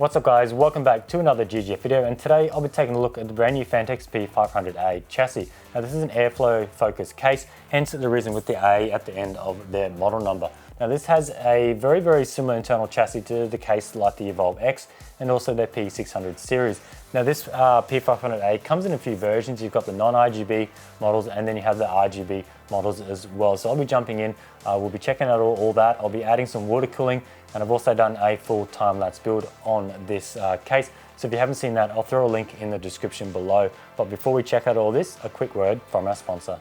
What's up guys, welcome back to another GGF video, and today I'll be taking a look at the brand new Phanteks P500A chassis. Now this is an airflow focused case, hence the reason with the A at the end of their model number. Now this has a very similar internal chassis to the case like the Evolve X and also their P600 series. Now this P500A comes in a few versions. You've got the non-RGB models and then you have the RGB models as well. So I'll be jumping in, we'll be checking out all that. I'll be adding some water cooling, and I've also done a full time-lapse build on this case. So if you haven't seen that, I'll throw a link in the description below. But before we check out all this, a quick word from our sponsor.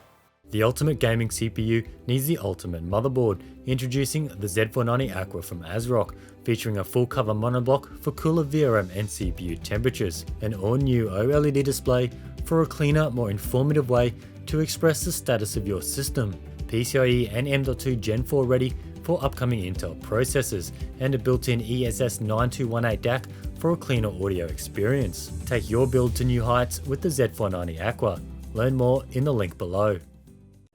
The ultimate gaming CPU needs the ultimate motherboard. Introducing the Z490 Aqua from ASRock, featuring a full cover monoblock for cooler VRM and CPU temperatures. An all-new OLED display for a cleaner, more informative way to express the status of your system. PCIe and M.2 Gen 4 ready for upcoming Intel processors, and a built-in ESS9218 DAC for a cleaner audio experience. Take your build to new heights with the Z490 Aqua. Learn more in the link below.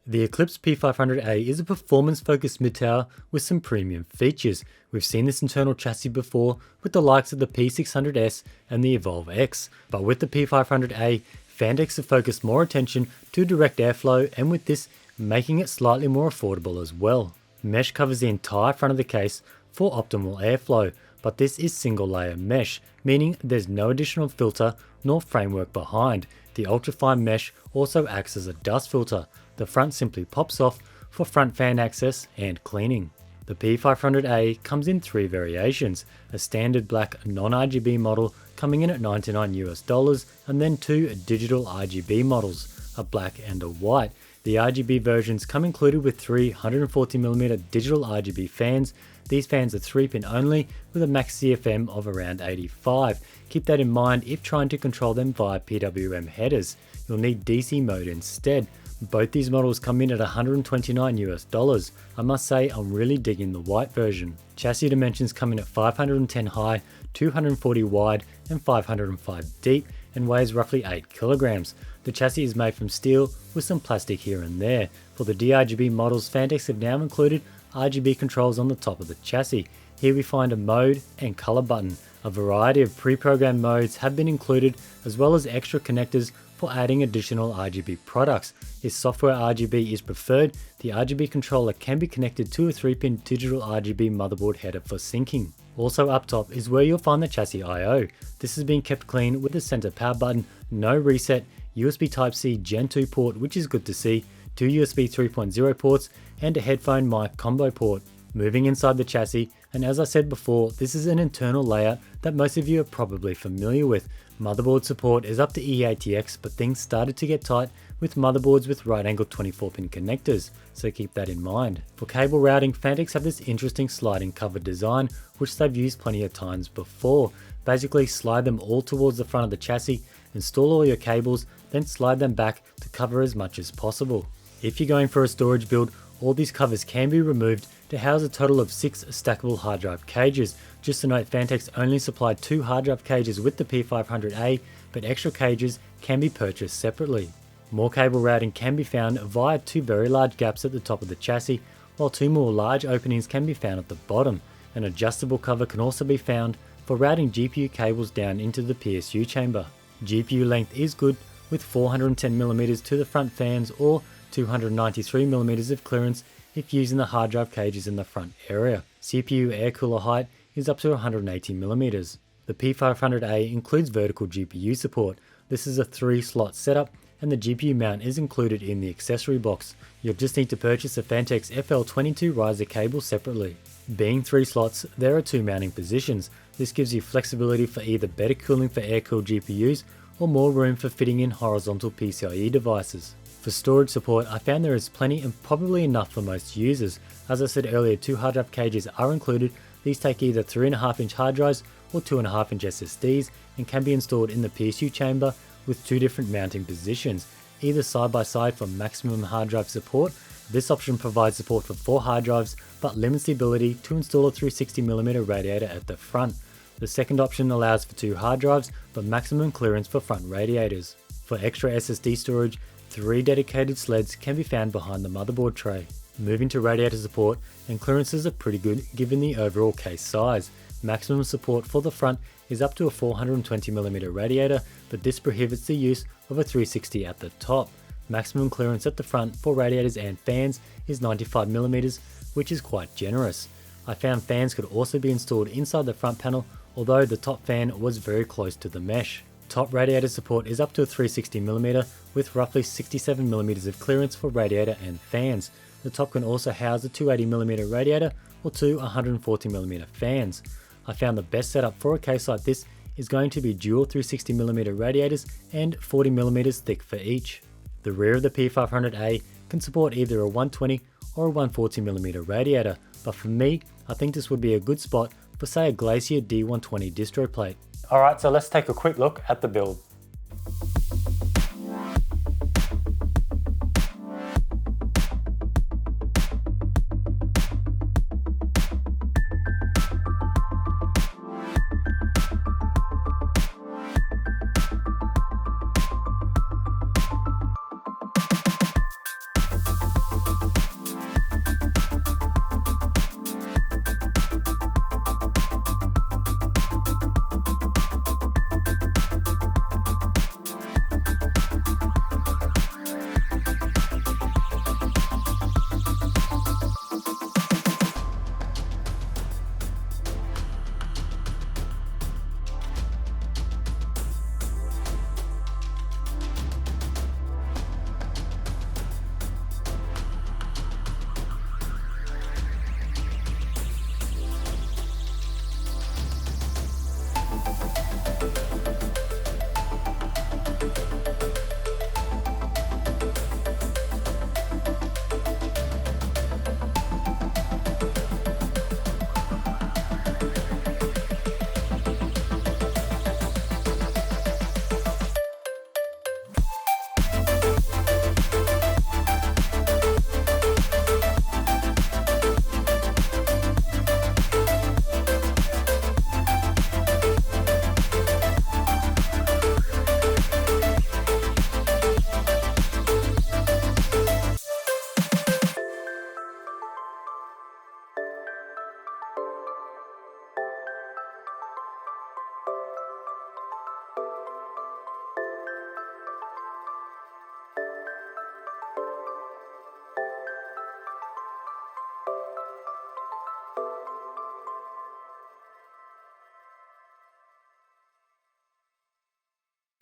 The Eclipse P500A is a performance-focused mid-tower with some premium features. We've seen this internal chassis before with the likes of the P600S and the Evolve X, but with the P500A, Phanteks have focused more attention to direct airflow, and with this, making it slightly more affordable as well. Mesh covers the entire front of the case for optimal airflow, but this is single layer mesh, meaning there's no additional filter nor framework behind. The ultrafine mesh also acts as a dust filter. The front simply pops off for front fan access and cleaning. The P500A comes in three variations: a standard black non-RGB model coming in at $99 and then two digital RGB models, a black and a white. The RGB versions come included with three 140mm digital RGB fans. These fans are 3-pin only with a max CFM of around 85. Keep that in mind if trying to control them via PWM headers. You'll need DC mode instead. Both these models come in at $129. I must say I'm really digging the white version. Chassis dimensions come in at 510 high, 240 wide and 505 deep, and weighs roughly 8 kilograms. The chassis is made from steel with some plastic here and there. For the DRGB models, Phanteks have now included RGB controls on the top of the chassis. Here we find a mode and color button. A variety of pre-programmed modes have been included, as well as extra connectors for adding additional RGB products. If software RGB is preferred, the RGB controller can be connected to a 3-pin digital RGB motherboard header for syncing. Also up top is where you'll find the chassis I/O. This has been kept clean with the center power button, no reset, USB Type-C Gen 2 port, which is good to see, two USB 3.0 ports and a headphone mic combo port. Moving inside the chassis, and as I said before, this is an internal layout that most of you are probably familiar with. Motherboard support is up to E-ATX, but things started to get tight with motherboards with right angle 24-pin connectors, so keep that in mind. For cable routing, Phanteks have this interesting sliding cover design, which they've used plenty of times before. Basically slide them all towards the front of the chassis, install all your cables, then slide them back to cover as much as possible. If you're going for a storage build, all these covers can be removed to house a total of 6 stackable hard drive cages. Just to note, Phanteks only supplied 2 hard drive cages with the P500A, but extra cages can be purchased separately. More cable routing can be found via 2 very large gaps at the top of the chassis, while 2 more large openings can be found at the bottom. An adjustable cover can also be found for routing GPU cables down into the PSU chamber. GPU length is good, with 410mm to the front fans or 293mm of clearance if using the hard drive cages in the front area. CPU air cooler height is up to 180mm. The P500A includes vertical GPU support. This is a 3-slot setup, and the GPU mount is included in the accessory box. You'll just need to purchase a Phanteks FL22 riser cable separately. Being 3 slots, there are 2 mounting positions. This gives you flexibility for either better cooling for air-cooled GPUs or more room for fitting in horizontal PCIe devices. For storage support, I found there is plenty and probably enough for most users. As I said earlier, 2 hard drive cages are included. These take either 3.5-inch hard drives or 2.5-inch SSDs and can be installed in the PSU chamber with 2 different mounting positions, either side by side for maximum hard drive support. This option provides support for 4 hard drives but limits the ability to install a 360mm radiator at the front. The second option allows for 2 hard drives but maximum clearance for front radiators. For extra SSD storage, 3 dedicated sleds can be found behind the motherboard tray. Moving to radiator support, and clearances are pretty good given the overall case size. Maximum support for the front is up to a 420mm radiator, but this prohibits the use of a 360 at the top. Maximum clearance at the front for radiators and fans is 95mm, which is quite generous. I found fans could also be installed inside the front panel, although the top fan was very close to the mesh. Top radiator support is up to a 360mm with roughly 67mm of clearance for radiator and fans. The top can also house a 280mm radiator or two 140mm fans. I found the best setup for a case like this is going to be dual 360mm radiators and 40mm thick for each. The rear of the P500A can support either a 120 or a 140mm radiator, but for me, I think this would be a good spot for say a Glacier D120 distro plate. Alright, so let's take a quick look at the build.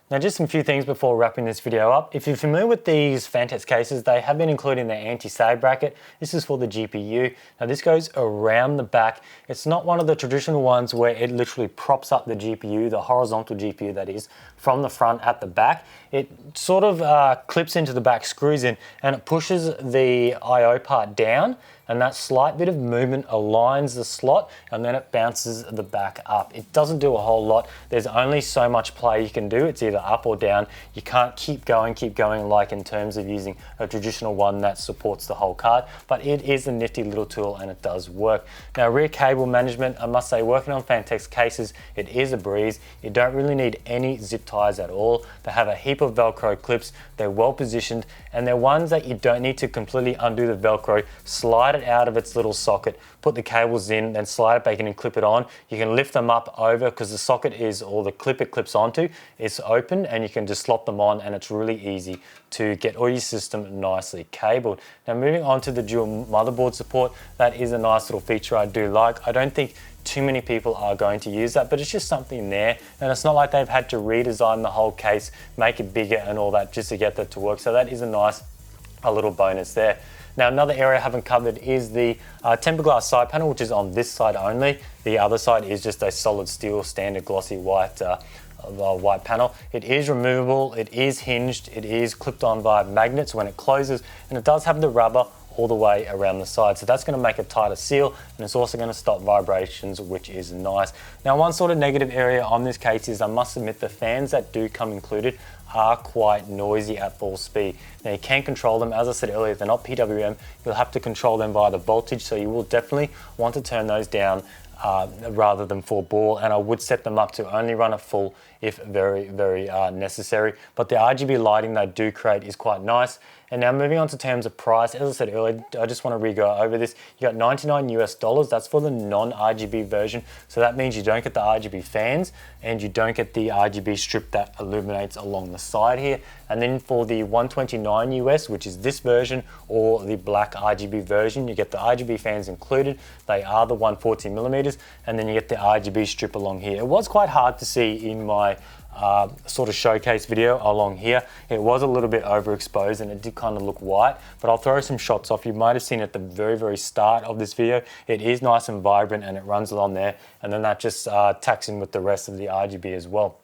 Now just some few things before wrapping this video up. If you're familiar with these Phanteks cases, they have been including their anti-sag bracket. This is for the GPU. Now this goes around the back. It's not one of the traditional ones where it literally props up the GPU, the horizontal GPU that is, from the front at the back. It sort of clips into the back, screws in, and it pushes the I/O part down, and that slight bit of movement aligns the slot, and then it bounces the back up. It doesn't do a whole lot. There's only so much play you can do. It's either up or down. You can't keep going like in terms of using a traditional one that supports the whole card, but it is a nifty little tool and it does work. Now rear cable management, I must say, working on Phanteks cases, it is a breeze. You don't really need any zip ties at all. They have a heap of Velcro clips. They're well positioned, and they're ones that you don't need to completely undo the Velcro, slide it out of its little socket, put the cables in, then slide it back in and clip it on. You can lift them up over because the socket is, or the clip it clips onto, is open, and you can just slot them on, and it's really easy to get all your system nicely cabled. Now moving on to the dual motherboard support, that is a nice little feature I do like. I don't think too many people are going to use that, but it's just something there, and it's not like they've had to redesign the whole case, make it bigger and all that just to get that to work. So that is a nice little bonus there. Now another area I haven't covered is the tempered glass side panel, which is on this side only. The other side is just a solid steel standard glossy white white panel. It is removable, it is hinged, it is clipped on via magnets when it closes, and it does have the rubber all the way around the side. So that's going to make a tighter seal, and it's also going to stop vibrations, which is nice. Now one sort of negative area on this case is, I must admit, the fans that do come included are quite noisy at full speed. Now you can control them, as I said earlier, they're not PWM, you'll have to control them via the voltage, so you will definitely want to turn those down rather than full bore, and I would set them up to only run at full if very necessary. But the RGB lighting they do create is quite nice, And now moving on to terms of price, as I said earlier, I just want to re-go over this. You got $99 US, that's for the non-RGB version. So that means you don't get the RGB fans and you don't get the RGB strip that illuminates along the side here. And then for the 129 US, which is this version, or the black RGB version, you get the RGB fans included. They are the 140 millimeters, and then you get the RGB strip along here. It was quite hard to see in my sort of showcase video along here. It was a little bit overexposed and it did kind of look white, but I'll throw some shots off. You might have seen at the very start of this video. It is nice and vibrant and it runs along there, and then that just tacks in with the rest of the RGB as well.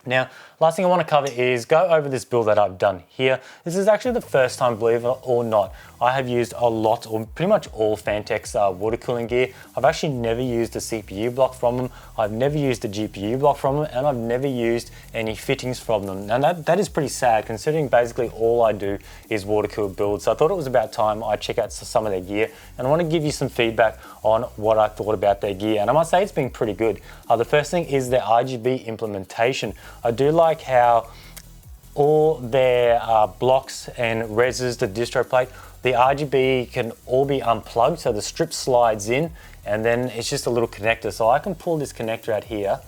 Now, last thing I want to cover is go over this build that I've done here. This is actually the first time, believe it or not, I have used a lot, or pretty much all Phanteks water cooling gear. I've actually never used a CPU block from them. I've never used a GPU block from them, and I've never used any fittings from them. And that is pretty sad, considering basically all I do is water cooled builds. So I thought it was about time I check out some of their gear, and I want to give you some feedback on what I thought about their gear. And I must say it's been pretty good. The first thing is their RGB implementation. I do like how all their blocks and reses, the distro plate, the RGB can all be unplugged, so the strip slides in and then it's just a little connector. So I can pull this connector out here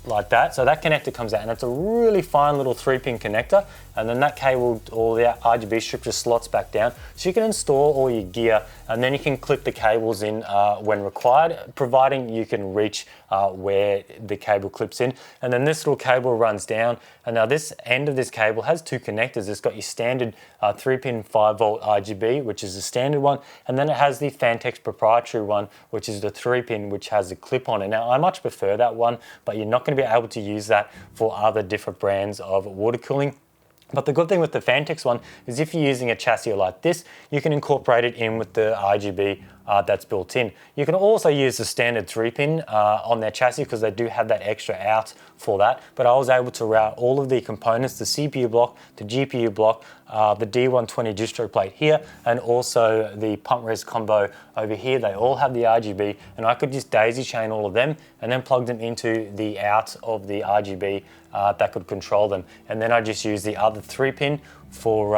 like that. So that connector comes out and it's a really fine little 3-pin connector, and then that cable or the RGB strip just slots back down. So you can install all your gear and then you can clip the cables in when required, providing you can reach where the cable clips in. And then this little cable runs down, and now this end of this cable has 2 connectors. It's got your standard 3-pin 5-volt RGB, which is the standard one, and then it has the Phanteks proprietary one, which is the 3-pin, which has a clip on it. Now I much prefer that one, but you're not going to be able to use that for other different brands of water cooling. But the good thing with the Phanteks one is if you're using a chassis like this, you can incorporate it in with the RGB that's built in. You can also use the standard 3-pin on their chassis because they do have that extra out for that. But I was able to route all of the components, the CPU block, the GPU block, the D120 distro plate here, and also the pump res combo over here. They all have the RGB, and I could just daisy chain all of them and then plug them into the out of the RGB that could control them. And then I just use the other 3-pin for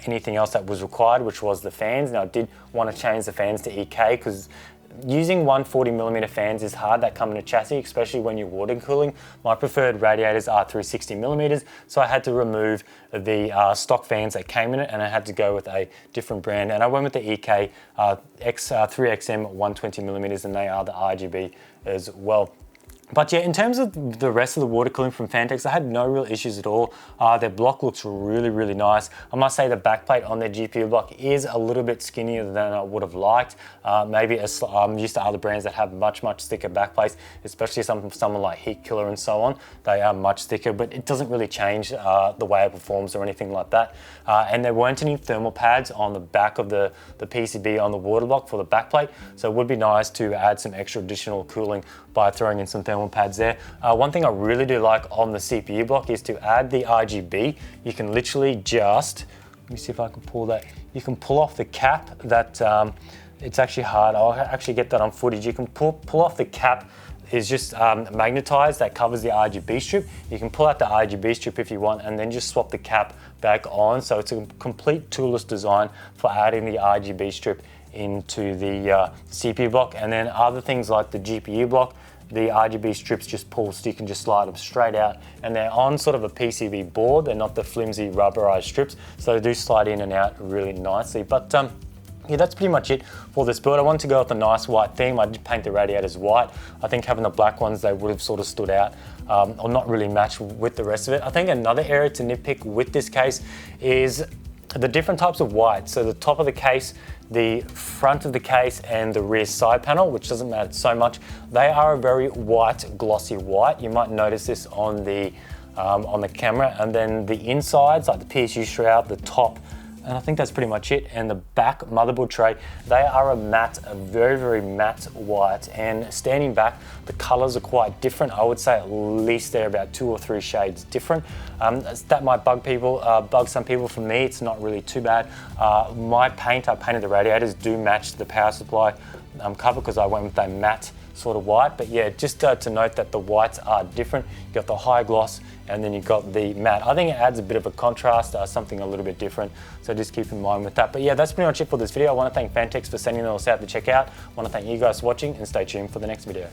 anything else that was required, which was the fans. Now I did want to change the fans to EK because using 140mm fans is hard that come in a chassis, especially when you're water cooling. My preferred radiators are 360mm, so I had to remove the stock fans that came in it, and I had to go with a different brand. And I went with the EK X3XM 120mm, and they are the RGB as well. But yeah, in terms of the rest of the water cooling from Phanteks, I had no real issues at all. Their block looks really nice. I must say the backplate on their GPU block is a little bit skinnier than I would have liked. Maybe I'm used to other brands that have much thicker backplates, especially someone like Heat Killer and so on. They are much thicker, but it doesn't really change the way it performs or anything like that. And there weren't any thermal pads on the back of the PCB on the water block for the backplate, so it would be nice to add some extra additional cooling by throwing in some thermal pads there. One thing I really do like on the CPU block is to add the RGB. You can literally just, let me see if I can pull that. You can pull off the cap that, it's actually hard. I'll actually get that on footage. You can pull off the cap. Is just magnetized, that covers the RGB strip. You can pull out the RGB strip if you want and then just swap the cap back on. So it's a complete toolless design for adding the RGB strip into the CPU block. And then other things like the GPU block, the RGB strips just pull, so you can just slide them straight out, and they're on sort of a PCB board. They're not the flimsy rubberized strips, so they do slide in and out really nicely. But yeah, that's pretty much it for this build. I wanted to go with a nice white theme. I did paint the radiators white. I think having the black ones, they would have sort of stood out or not really matched with the rest of it. I think another area to nitpick with this case is the different types of white. So the top of the case, the front of the case, and the rear side panel, which doesn't matter so much, they are a very white, glossy white. You might notice this on the camera. And then the insides, like the PSU shroud, the top, and I think that's pretty much it. And the back motherboard tray, they are a very matte white. And standing back, the colors are quite different. I would say at least they're about 2 or 3 shades different. That might bug some people. For me, it's not really too bad. I painted the radiators do match the power supply cover because I went with a matte sort of white. But yeah, just to note that the whites are different. You've got the high gloss and then you've got the matte. I think it adds a bit of a contrast, something a little bit different. So just keep in mind with that. But yeah, that's pretty much it for this video. I want to thank Phanteks for sending those out to check out. I want to thank you guys for watching and stay tuned for the next video.